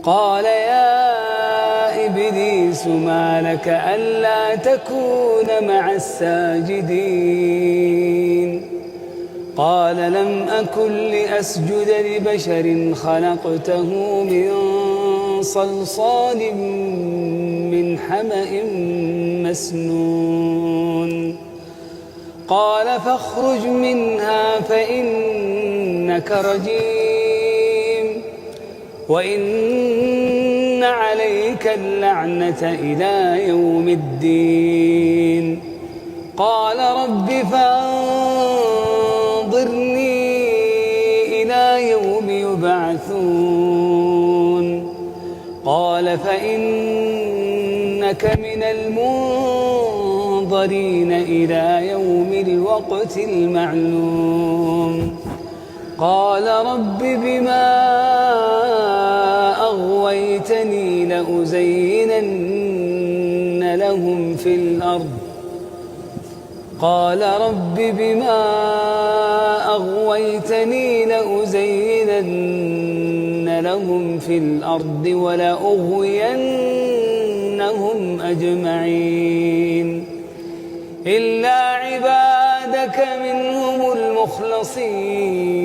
قال يا إبليس ما لك ألا تكون مع الساجدين قال لم أكن لأسجد لبشر خلقته من صلصال من حمأ مسنون قال فاخرج منها فإنك رجيم وإن عليك اللعنة إلى يوم الدين قال رب فانظرني إلى يوم يبعثون قال فإنك من المنظرين إلى يوم الوقت المعلوم قال رب بما أغويتني لأزينن لهم في الأرض قال رب بما أغويتني لأزينن لهم في الأرض ولأغوينهم أجمعين إلا عبادك منهم المخلصين